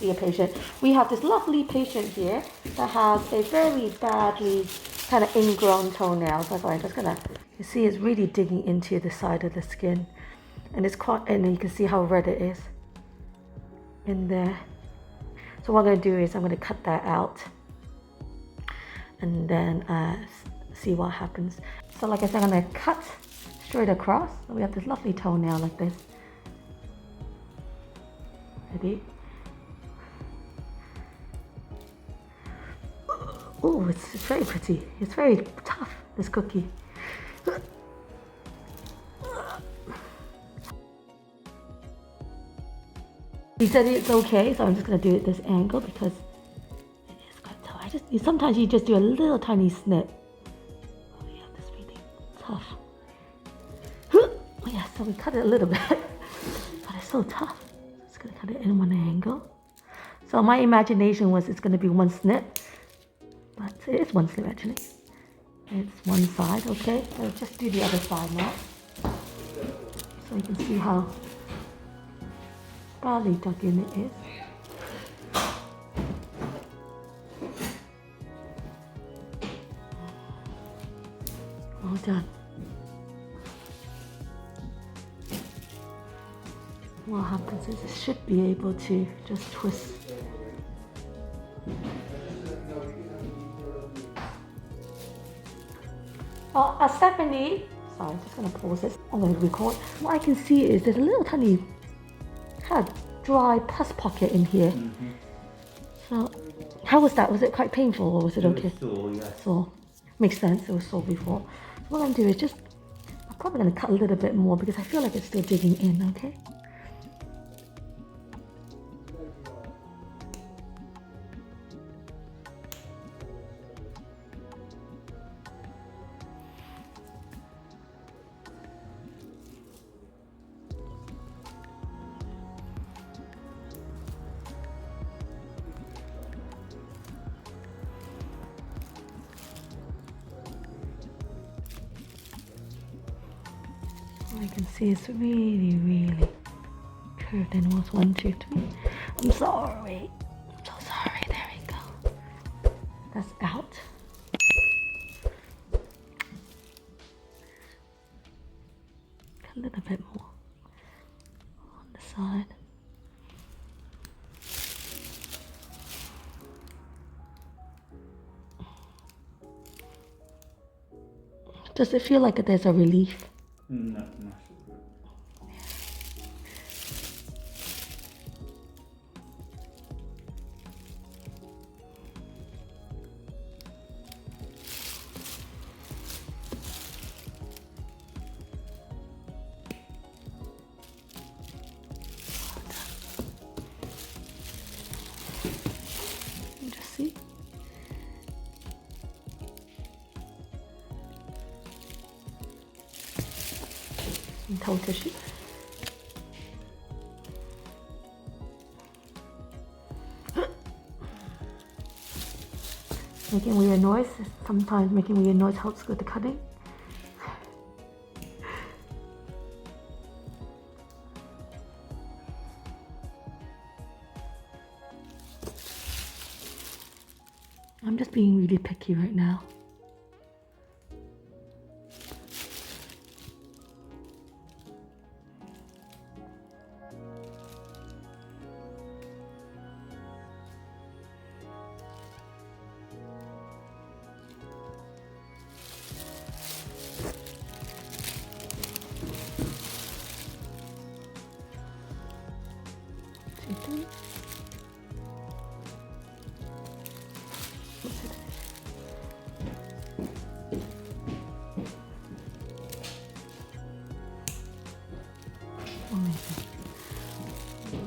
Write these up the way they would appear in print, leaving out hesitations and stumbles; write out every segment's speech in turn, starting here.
see a patient. We have this lovely patient here that has a very badly kind of ingrown toenail. So I'm just gonna, you see it's really digging into the side of the skin. And it's quite, and you can see how red it is in there. So what I'm gonna do is I'm gonna cut that out and then see what happens. So like I said, I'm gonna cut straight across. So we have this lovely toenail like this. Ready? Oh, it's very pretty. It's very tough, this cookie. He said it's okay, so I'm just gonna do it this angle because it is quite tough. Sometimes you just do a little tiny snip. Oh yeah, this really tough. Oh yeah, so we cut it a little bit, but it's so tough. Just gonna cut it in one angle. So my imagination was it's gonna be one snip, but it is one snip actually. It's one side, okay? So just do the other side now. So you can see how badly dug in it is. Well done. What happens is it should be able to just twist. Stephanie, sorry, I'm just going to pause this. I'm going to record. What I can see is there's a little tiny kind of dry pus pocket in here. So, how was that? Was it quite painful or was it okay? It was sore, yeah. Sore. Makes sense, it was sore before. So what I'm doing is just, I'm probably going to cut a little bit more because I feel like it's still digging in, okay? I can see it's really, really curved in. Was 1, 2, 3. I'm sorry. I'm so sorry. There we go. That's out. A little bit more on the side. Does it feel like there's a relief? No, no. Just see. Toe tissue. Making weird noise. Sometimes making weird noise helps with the cutting. I'm just being really picky right now.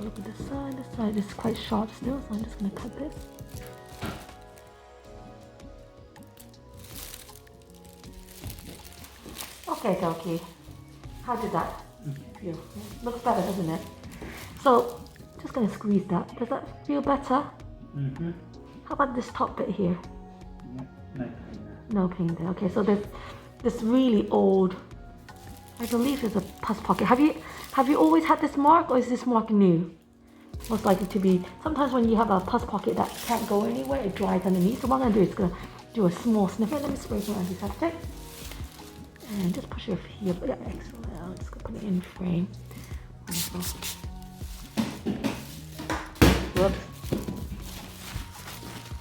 Look at the side. The side is quite sharp still, so I'm just going to cut this. Okay, dokie. How did that feel? Looks better, doesn't it? So, just going to squeeze that. Does that feel better? Mm-hmm. How about this top bit here? No pain there. No pain there. Okay, so there's this really old, I believe it's a pus pocket. Have you always had this mark or is this mark new? most likely to be, sometimes when you have a pus pocket that can't go anywhere, it dries underneath. So what I'm going to do is going to do a small sniffer. Let me spray some antiseptic. And just push it here. Yeah, excellent. I'm just going to put it in frame. Wonderful. Whoops.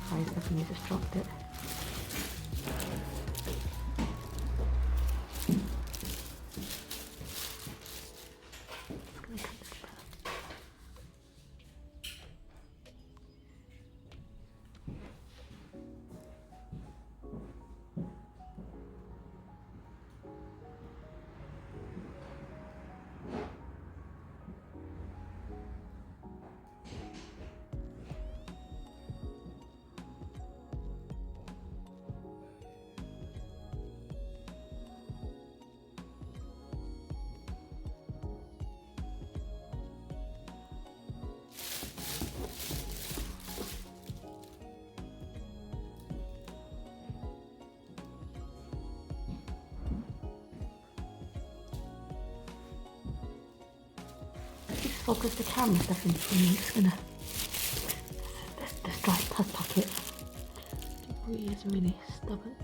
Sorry, Stephanie just dropped it. Focus the camera, Stephanie, for me. I'm just gonna this dry pus pocket. Debris is really stubborn.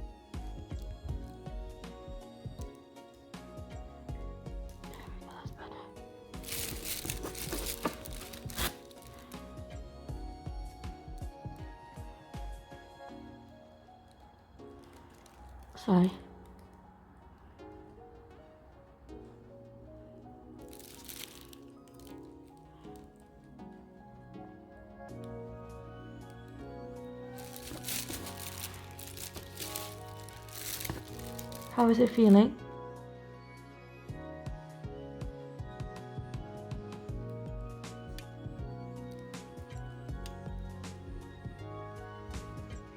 There we go, that's better. Sorry. How is it feeling?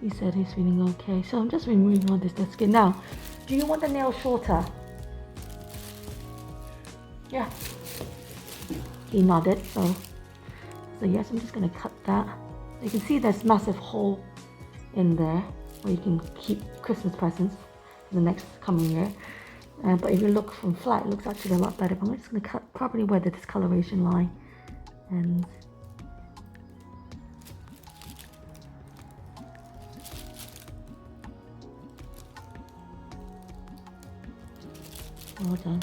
He said he's feeling okay. So I'm just removing all this dead skin. Now, do you want the nail shorter? Yeah. He nodded, so yes, I'm just gonna cut that. You can see there's massive hole in there where you can keep Christmas presents the next coming year, but if you look from flat, it looks actually a lot better. But I'm just going to cut probably where the discoloration line, and well done.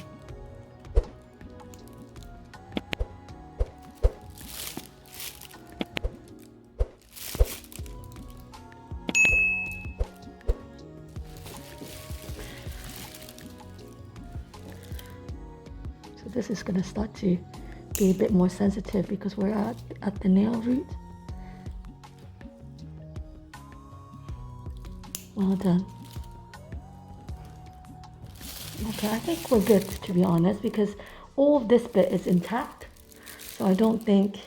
This is going to start to be a bit more sensitive because we're at the nail root. Well done. Okay, I think we're good, to be honest, because all of this bit is intact. So I don't think,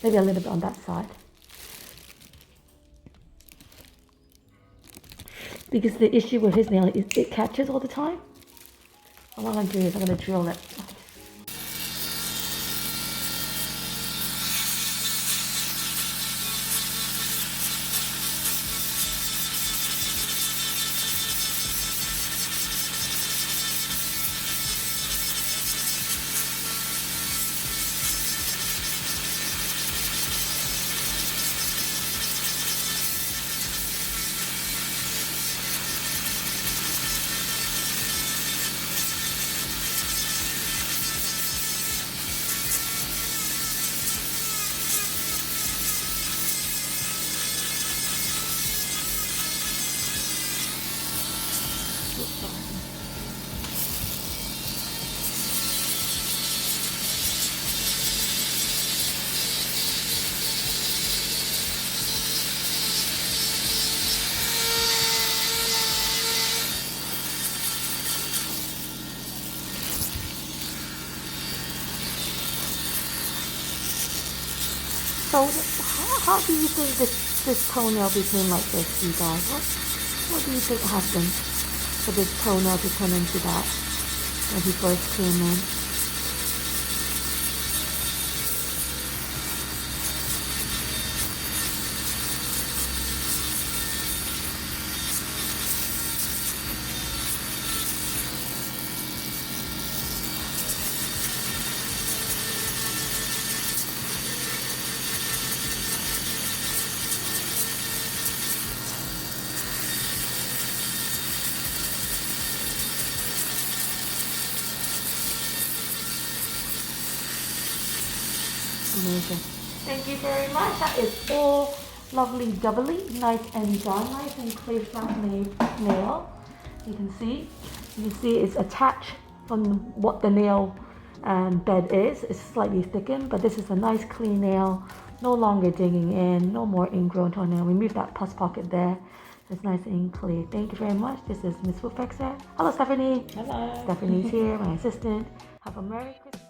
maybe a little bit on that side. Because the issue with his nail is it catches all the time. So what I'm going to do is I'm going to drill it. So how do you think this toenail became like this, you guys? What do you think happened for this toenail to turn into that when he first came in? Amazing. Thank you very much. That is all lovely doubly, nice and done, nice and clear flat nail. You can see it's attached from what the nail bed is. It's slightly thickened, but this is a nice clean nail, no longer digging in, no more ingrown toenail. Remove that pus pocket there. It's nice and clear. Thank you very much. This is Miss Woodfexer. Hello, Stephanie. Hello. Stephanie's here, my assistant. Have a Merry Christmas.